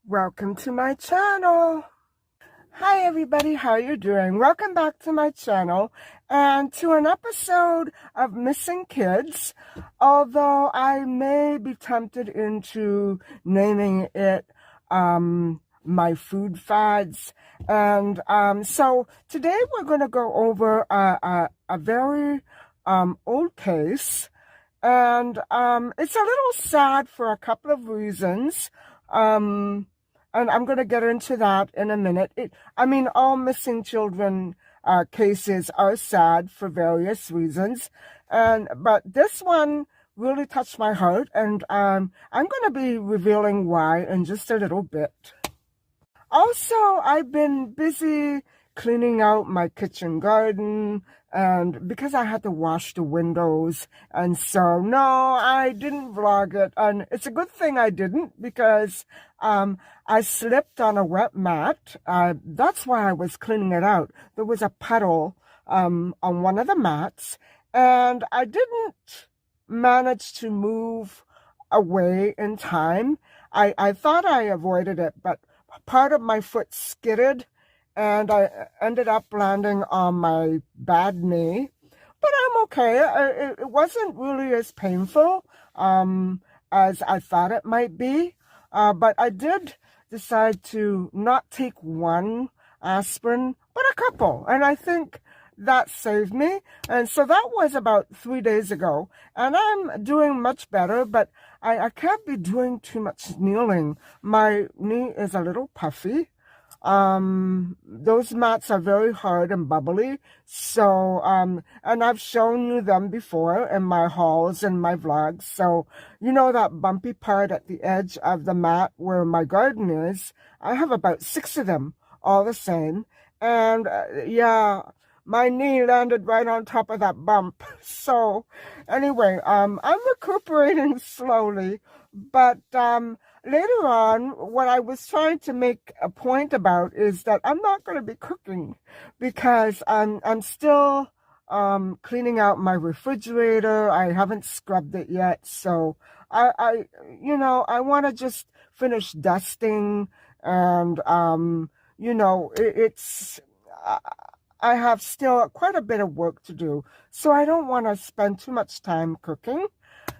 Welcome to my channel. Hi everybody, how you doing? Welcome back to my channel and to an episode of Missing Kids, although I may be tempted into naming it my food fads. And so today we're going to go over a very old case, and it's a little sad for a couple of reasons. And I'm going to get into that in a minute. All missing children cases are sad for various reasons. But this one really touched my heart, and I'm going to be revealing why in just a little bit. Also, I've been busy cleaning out my kitchen garden, and because I had to wash the windows, and so no, I didn't vlog it, and it's a good thing I didn't, because I slipped on a wet mat. That's why I was cleaning it out. There was a puddle on one of the mats, and I didn't manage to move away in time. I thought I avoided it, but part of my foot skidded, and I ended up landing on my bad knee. But I'm okay. It wasn't really as painful as I thought it might be. But I did decide to not take one aspirin, but a couple. And I think that saved me. And so that was about 3 days ago. And I'm doing much better, but I can't be doing too much kneeling. My knee is a little puffy. Those mats are very hard and bubbly. So, and I've shown you them before in my hauls and my vlogs. So, you know that bumpy part at the edge of the mat where my garden is? I have about 6 of them, all the same. And yeah, my knee landed right on top of that bump. So anyway, I'm recuperating slowly, but later on, what I was trying to make a point about is that I'm not going to be cooking, because I'm still cleaning out my refrigerator. I haven't scrubbed it yet, so I want to just finish dusting, and I have still quite a bit of work to do, so I don't want to spend too much time cooking.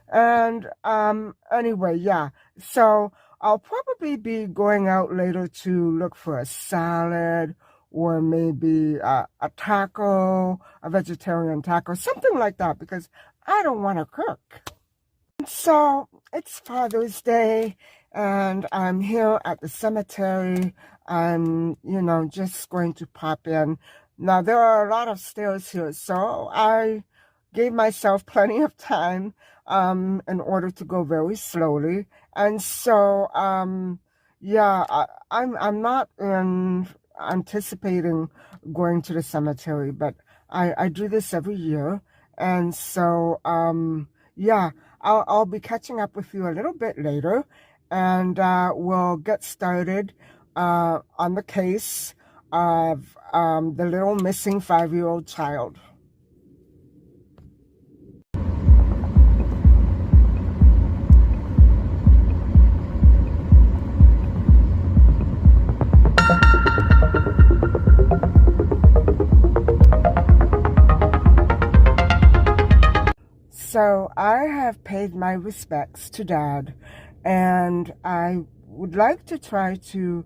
And anyway, yeah, so I'll probably be going out later to look for a salad, or maybe a taco, a vegetarian taco, something like that, because I don't want to cook. So it's Father's Day, and I'm here at the cemetery. I'm, just going to pop in. Now, there are a lot of stairs here, so I gave myself plenty of time in order to go very slowly. And so, yeah, I'm not anticipating going to the cemetery, but I do this every year. And so, yeah, I'll be catching up with you a little bit later, and we'll get started on the case of the little missing 5-year-old child. So I have paid my respects to Dad, and I would like to try to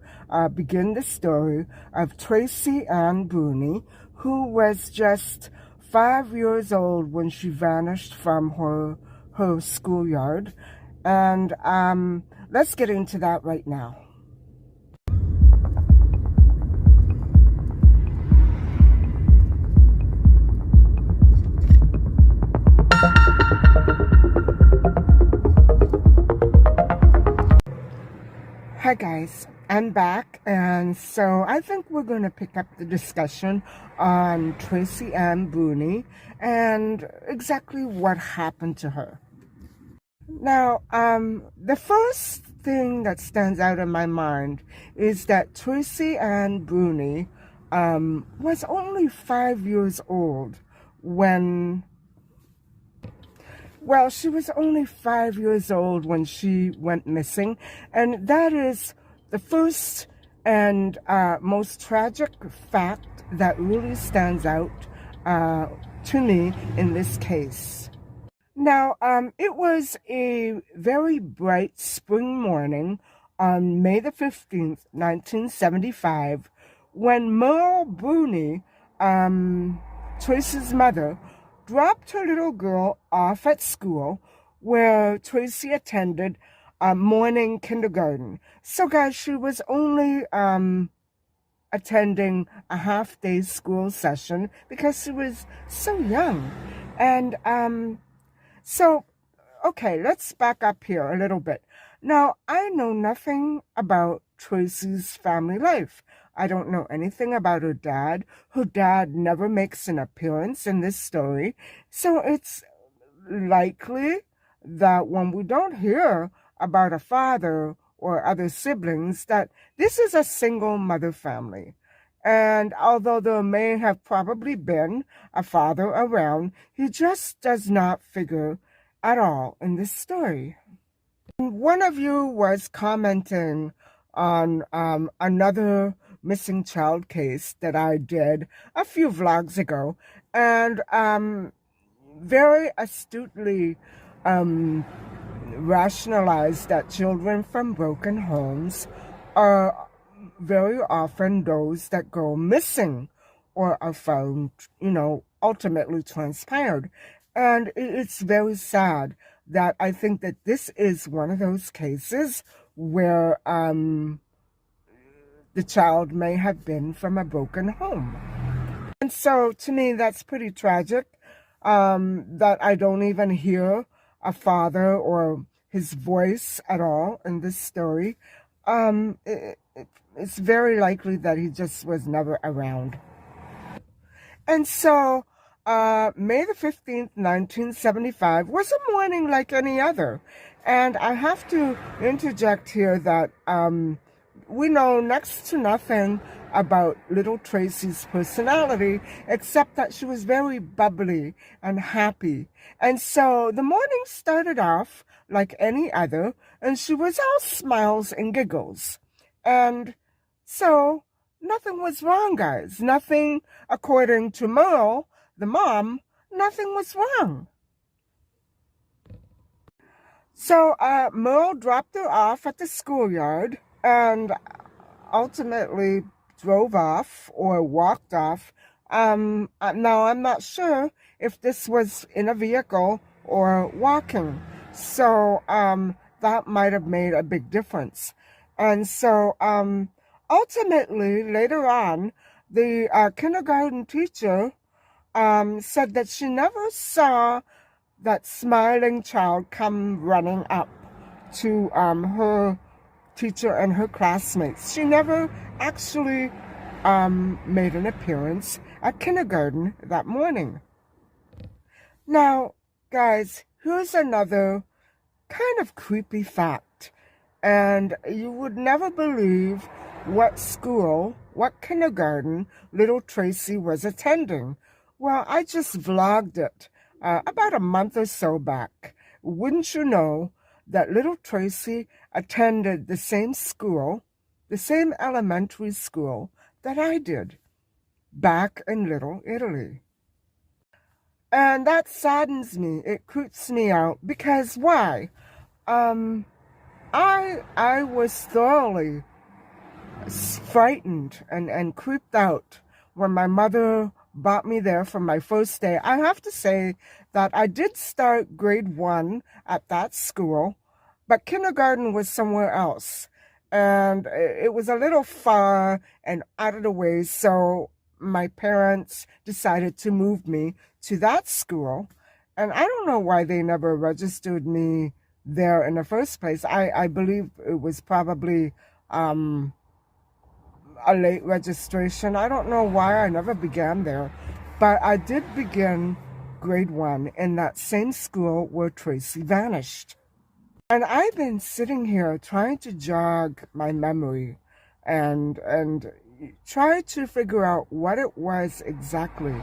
begin the story of Tracey Ann Booney, who was just 5 years old when she vanished from her schoolyard. And let's get into that right now. Hi guys, I'm back, and so I think we're going to pick up the discussion on Tracey Ann Booney and exactly what happened to her. Now, the first thing that stands out in my mind is that Tracey Ann Booney was only 5 years old when she was only 5 years old when she went missing, and that is the first and most tragic fact that really stands out to me in this case. Now, it was a very bright spring morning on May the 15th, 1975, when Merle Booney, Tracy's mother, dropped her little girl off at school where Tracey attended morning kindergarten. So, guys, she was only attending a half-day school session because she was so young. And so, okay, let's back up here a little bit. Now, I know nothing about Tracey's family life. I don't know anything about her dad. Her dad never makes an appearance in this story. So it's likely that when we don't hear about a father or other siblings, that this is a single mother family. And although there may have probably been a father around, he just does not figure at all in this story. One of you was commenting on another missing child case that I did a few vlogs ago, and very astutely rationalized that children from broken homes are very often those that go missing or are found, ultimately transpired. And it's very sad that I think that this is one of those cases where the child may have been from a broken home. And so to me, that's pretty tragic, that I don't even hear a father or his voice at all in this story. It's very likely that he just was never around. And so, May the 15th, 1975 was a morning like any other. And I have to interject here that we know next to nothing about little Tracey's personality, except that she was very bubbly and happy. And so the morning started off like any other, and she was all smiles and giggles. And so nothing was wrong, guys. Nothing, according to Merle, the mom, nothing was wrong. So Merle dropped her off at the schoolyard and ultimately drove off or walked off. Now, I'm not sure if this was in a vehicle or walking. So that might have made a big difference. And so ultimately, later on, the kindergarten teacher said that she never saw that smiling child come running up to her teacher and her classmates. She never actually made an appearance at kindergarten that morning. Now, guys, here's another kind of creepy fact. And you would never believe what school, what kindergarten little Tracey was attending. Well, I just vlogged it about a month or so back. Wouldn't you know that little Tracey attended the same school, the same elementary school that I did back in Little Italy. And that saddens me. It creeps me out because why? I was thoroughly frightened and creeped out when my mother brought me there for my first day. I have to say that I did start grade 1 at that school, but kindergarten was somewhere else. And it was a little far and out of the way, so my parents decided to move me to that school. And I don't know why they never registered me there in the first place. I believe it was probably a late registration. I don't know why I never began there, but I did begin grade 1 in that same school where Tracey vanished. And I've been sitting here trying to jog my memory and try to figure out what it was exactly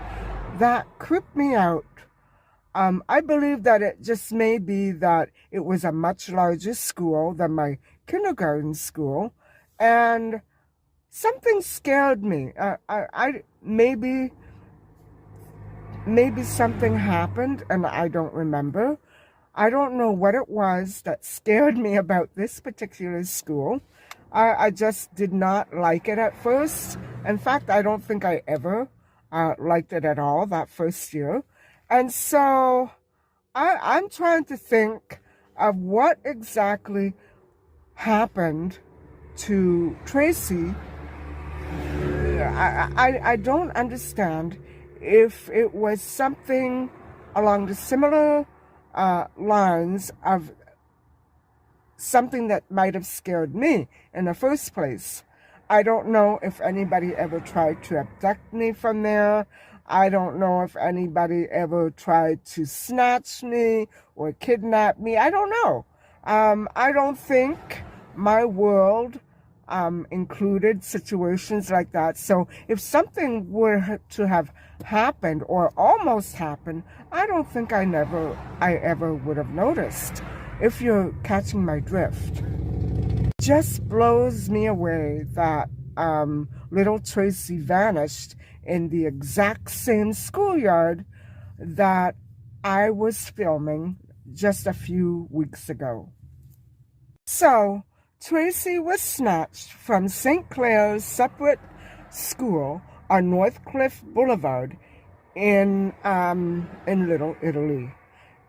that creeped me out. I believe that it just may be that it was a much larger school than my kindergarten school, and something scared me. Maybe something happened and I don't remember. I don't know what it was that scared me about this particular school. I just did not like it at first. In fact, I don't think I ever liked it at all that first year. And so I'm trying to think of what exactly happened to Tracey. I don't understand if it was something along the similar lines of something that might have scared me in the first place. I don't know if anybody ever tried to abduct me from there. I don't know if anybody ever tried to snatch me or kidnap me. I don't know. I don't think my world included situations like that. So if something were to have happened or almost happened, I don't think I ever would have noticed. If you're catching my drift, just blows me away that little Tracey vanished in the exact same schoolyard that I was filming just a few weeks ago. So Tracey was snatched from St. Clair's separate school on North Cliff Boulevard in Little Italy.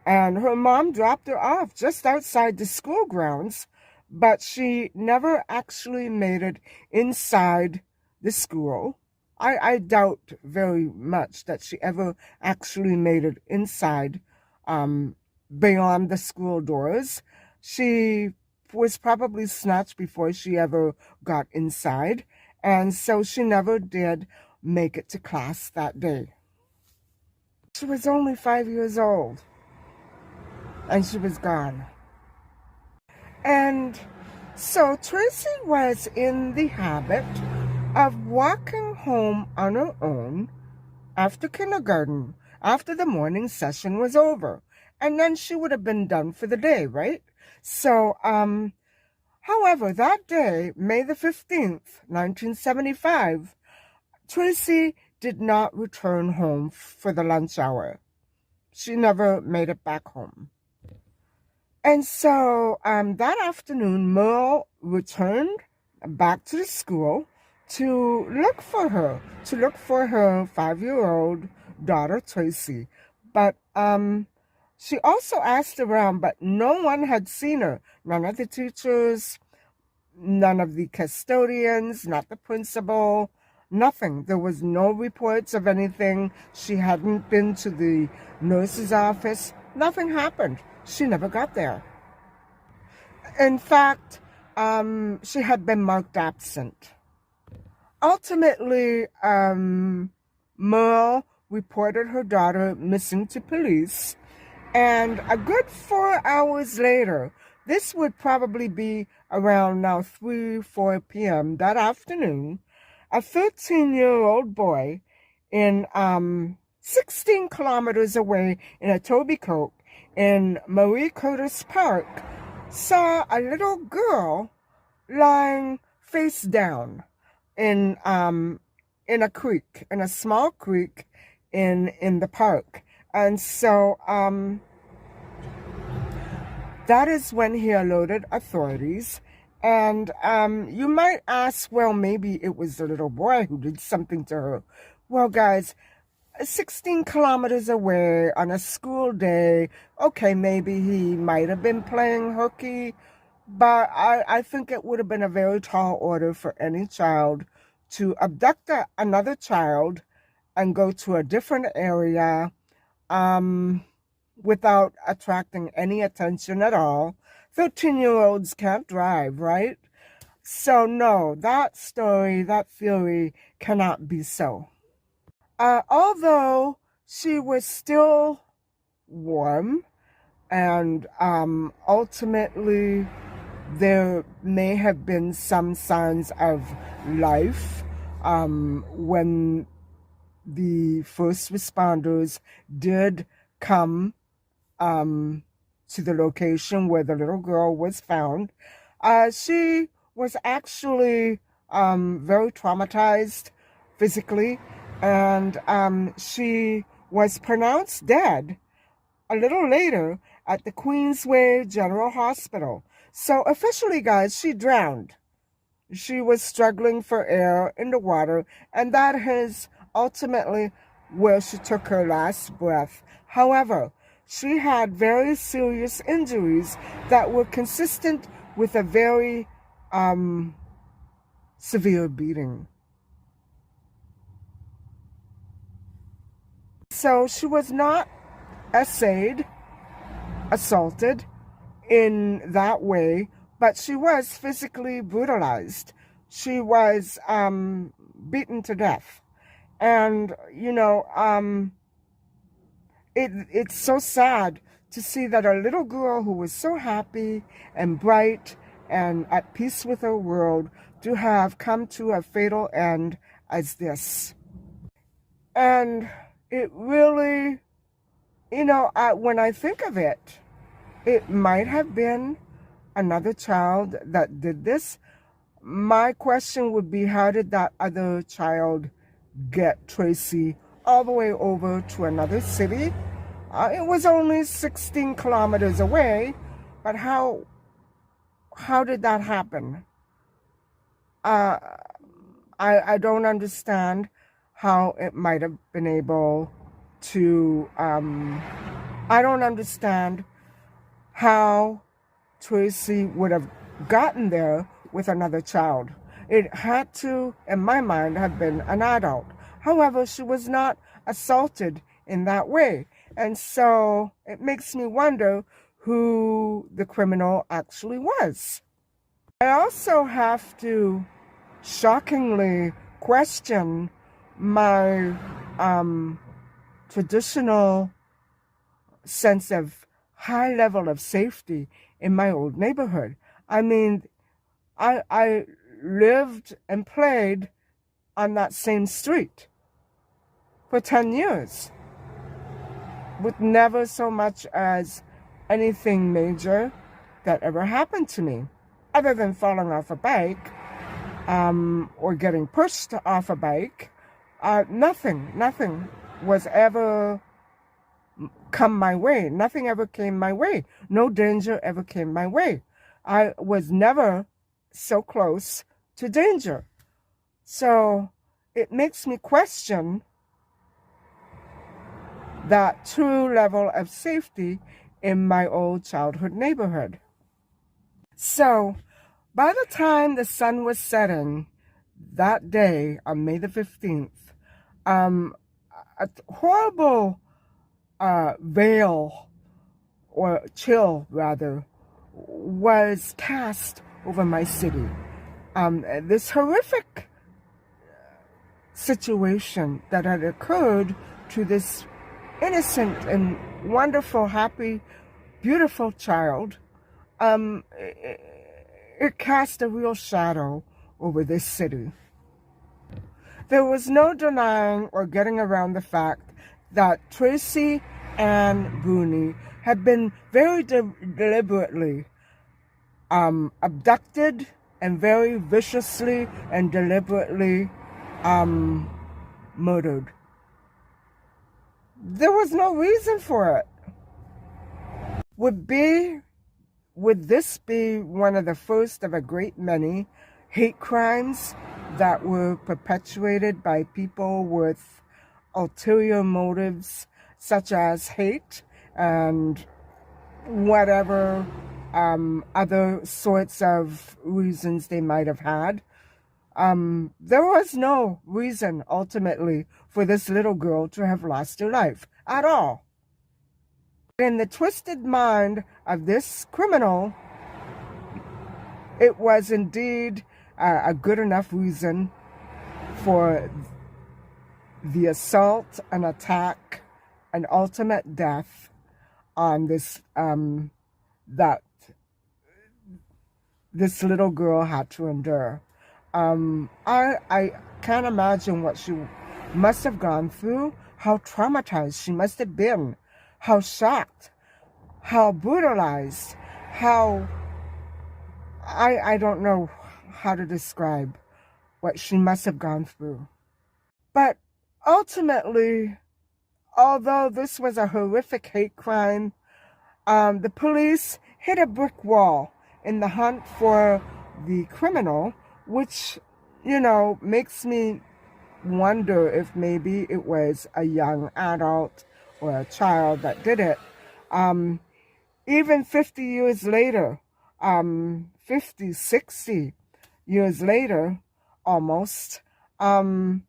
And her mom dropped her off just outside the school grounds, but she never actually made it inside the school. I doubt very much that she ever actually made it inside beyond the school doors. She was probably snatched before she ever got inside, and so she never did make it to class that day. She was only 5 years old, and she was gone. And so Tracey was in the habit of walking home on her own after kindergarten, after the morning session was over. And then she would have been done for the day, right? So, however, that day, May the 15th, 1975, Tracey did not return home for the lunch hour. She never made it back home. And so that afternoon, Merle returned back to the school to look for her 5-year-old daughter, Tracey. But she also asked around, but no one had seen her. None of the teachers, none of the custodians, not the principal, nothing. There was no reports of anything. She hadn't been to the nurse's office. Nothing happened. She never got there. In fact, she had been marked absent. Ultimately, Merle reported her daughter missing to police, and a good 4 hours later, this would probably be around now 3-4 p.m. that afternoon, a 13-year-old boy in 16 kilometers away in Etobicoke in Marie Curtis Park saw a little girl lying face down in a creek, in a small creek in the park. And so that is when he alerted authorities. And you might ask, well, maybe it was the little boy who did something to her. Well, guys, 16 kilometers away on a school day, okay, maybe he might have been playing hooky, but I think it would have been a very tall order for any child to abduct another child and go to a different area without attracting any attention at all. 13-year-olds can't drive, right? So no, that story, that theory cannot be so. Although she was still warm, and ultimately there may have been some signs of life when the first responders did come to the location where the little girl was found. She was actually very traumatized physically, and she was pronounced dead a little later at the Queensway General Hospital. So officially, guys, she drowned. She was struggling for air in the water, and that is ultimately where she took her last breath. However, she had very serious injuries that were consistent with a very severe beating. So she was not assailed, assaulted in that way, but she was physically brutalized. She was beaten to death. And, you know, it's so sad to see that a little girl who was so happy and bright and at peace with her world to have come to a fatal end as this. And it really, you know, when I think of it, it might have been another child that did this. My question would be, how did that other child get Tracey all the way over to another city? It was only 16 kilometers away, but how did that happen? I don't understand how it might have been able to, I don't understand how Tracey would have gotten there with another child. It had to, in my mind, have been an adult. However, she was not assaulted in that way. And so it makes me wonder who the criminal actually was. I also have to shockingly question my traditional sense of high level of safety in my old neighborhood. I mean, I lived and played on that same street for 10 years with never so much as anything major that ever happened to me, other than falling off a bike or getting pushed off a bike. Nothing was ever come my way. Nothing ever came my way. No danger ever came my way. I was never so close to danger. So it makes me question that true level of safety in my old childhood neighborhood. So by the time the sun was setting that day on May the 15th, a horrible veil, or chill rather, was cast over my city. This horrific situation that had occurred to this innocent and wonderful, happy, beautiful child, it cast a real shadow over this city. There was no denying or getting around the fact that Tracey and Bruni had been very deliberately abducted and very viciously and deliberately murdered. There was no reason for it. Would this be one of the first of a great many hate crimes that were perpetuated by people with ulterior motives, such as hate and whatever other sorts of reasons they might have had? There was no reason, ultimately, for this little girl to have lost her life at all. In the twisted mind of this criminal, it was indeed a good enough reason for the assault, an attack, an ultimate death on this that this little girl had to endure. I can't imagine what she must have gone through, how traumatized she must have been, how shocked, how brutalized, how I don't know how to describe what she must have gone through. But ultimately, although this was a horrific hate crime, the police hit a brick wall in the hunt for the criminal, which, you know, makes me wonder if maybe it was a young adult or a child that did it. Even 50 years later, 50, 60 years later, almost, her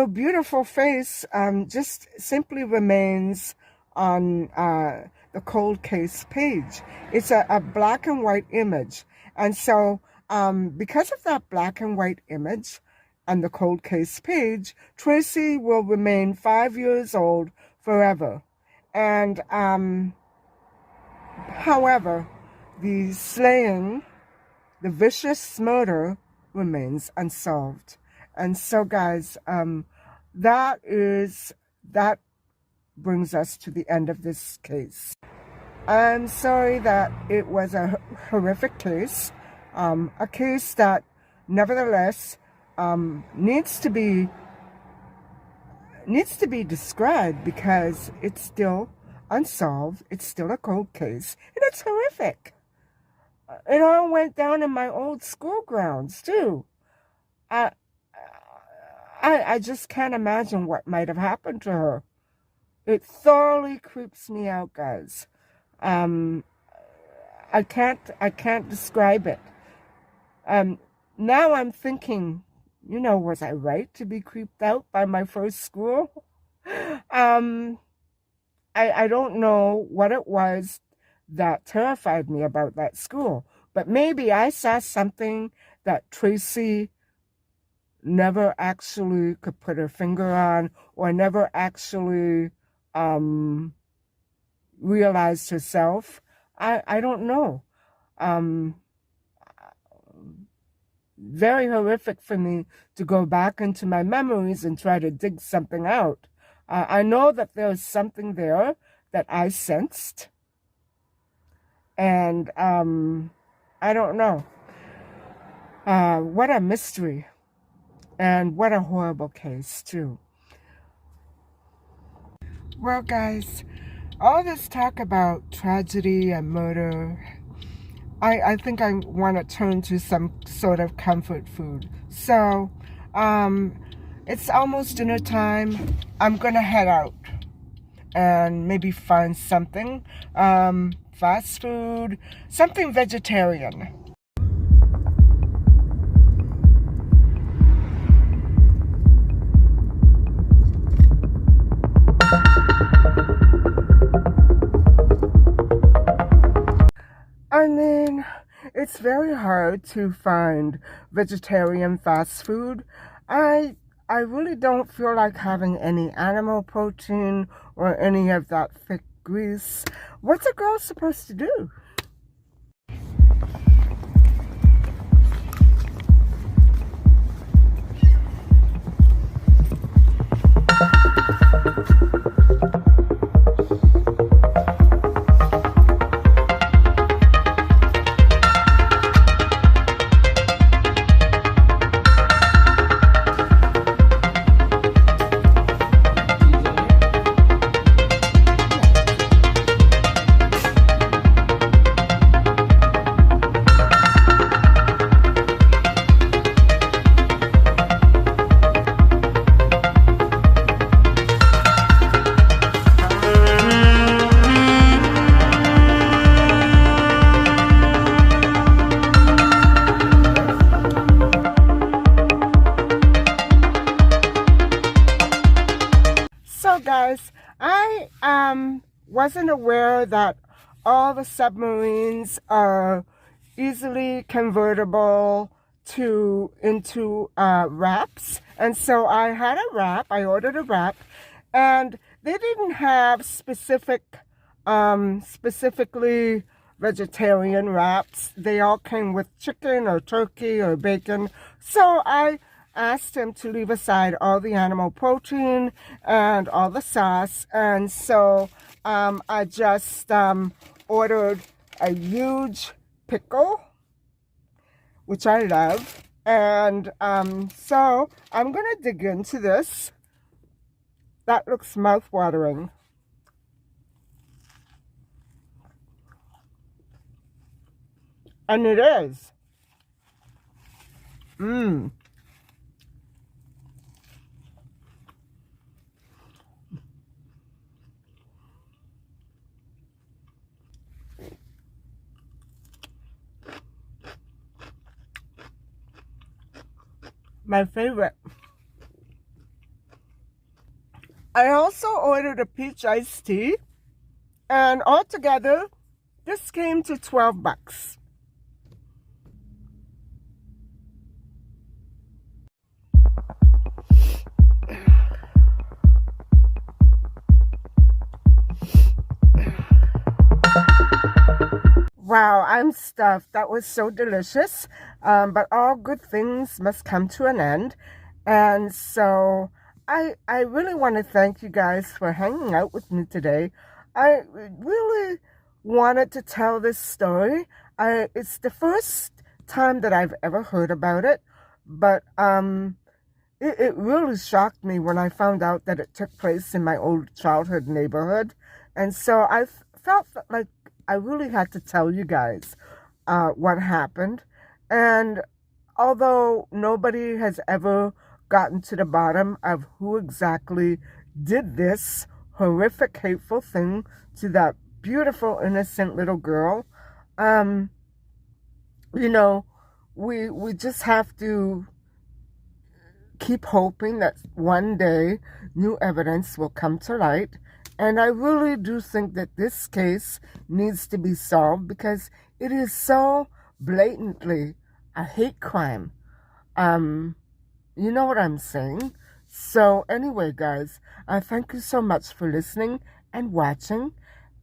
beautiful face just simply remains on the cold case page. It's a black and white image. And so because of that black and white image and the cold case page, Tracey will remain 5 years old forever. And however, the slaying, the vicious murder remains unsolved. And so, guys, that brings us to the end of this case. I'm sorry that it was a horrific case, a case that nevertheless needs to be described because it's still unsolved. It's still a cold case, and it's horrific. It all went down in my old school grounds too. I just can't imagine what might have happened to her. It thoroughly creeps me out, guys. I can't describe it. Now I'm thinking, you know, was I right to be creeped out by my first school? I don't know what it was that terrified me about that school, but maybe I saw something that Tracey never actually could put her finger on, or never actually realized herself. I don't know. Very horrific for me to go back into my memories and try to dig something out. I know that there's something there that I sensed, and I don't know. What a mystery. And what a horrible case, too. Well, guys, all this talk about tragedy and murder, I think I want to turn to some sort of comfort food. So, it's almost dinner time. I'm going to head out and maybe find something, fast food, something vegetarian. I mean, it's very hard to find vegetarian fast food. I really don't feel like having any animal protein or any of that thick grease. What's a girl supposed to do? So guys, I wasn't aware that all the submarines are easily convertible into wraps. And so I had a wrap. I ordered a wrap, and they didn't have specifically vegetarian wraps. They all came with chicken or turkey or bacon. So I asked him to leave aside all the animal protein and all the sauce. And so I just ordered a huge pickle, which I love. And so I'm going to dig into this. That looks mouth-watering. And it is. My favorite. I also ordered a peach iced tea, and altogether, this came to $12. Wow, I'm stuffed. That was so delicious. But all good things must come to an end. And so I really want to thank you guys for hanging out with me today. I really wanted to tell this story. It's the first time that I've ever heard about it, but it really shocked me when I found out that it took place in my old childhood neighborhood. And so I felt like I really had to tell you guys what happened. And although nobody has ever gotten to the bottom of who exactly did this horrific, hateful thing to that beautiful, innocent little girl, you know, we just have to keep hoping that one day new evidence will come to light. And I really do think that this case needs to be solved because it is so blatantly a hate crime. You know what I'm saying? So anyway, guys, thank you so much for listening and watching.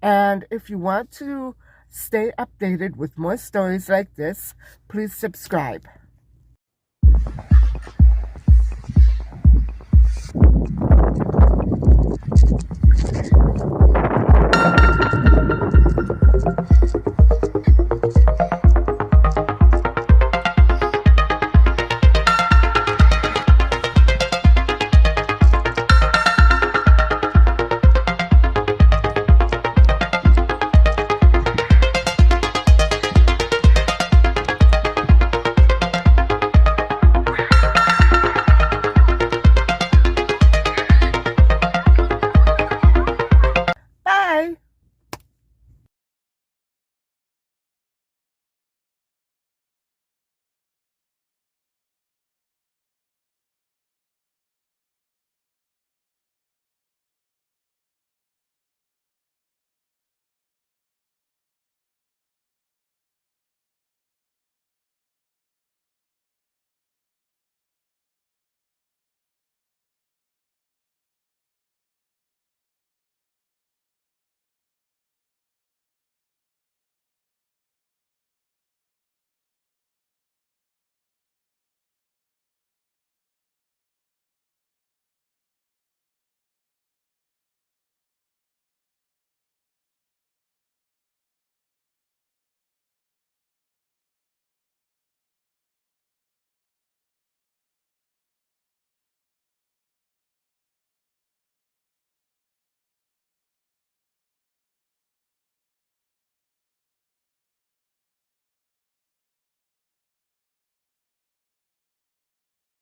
And if you want to stay updated with more stories like this, please subscribe.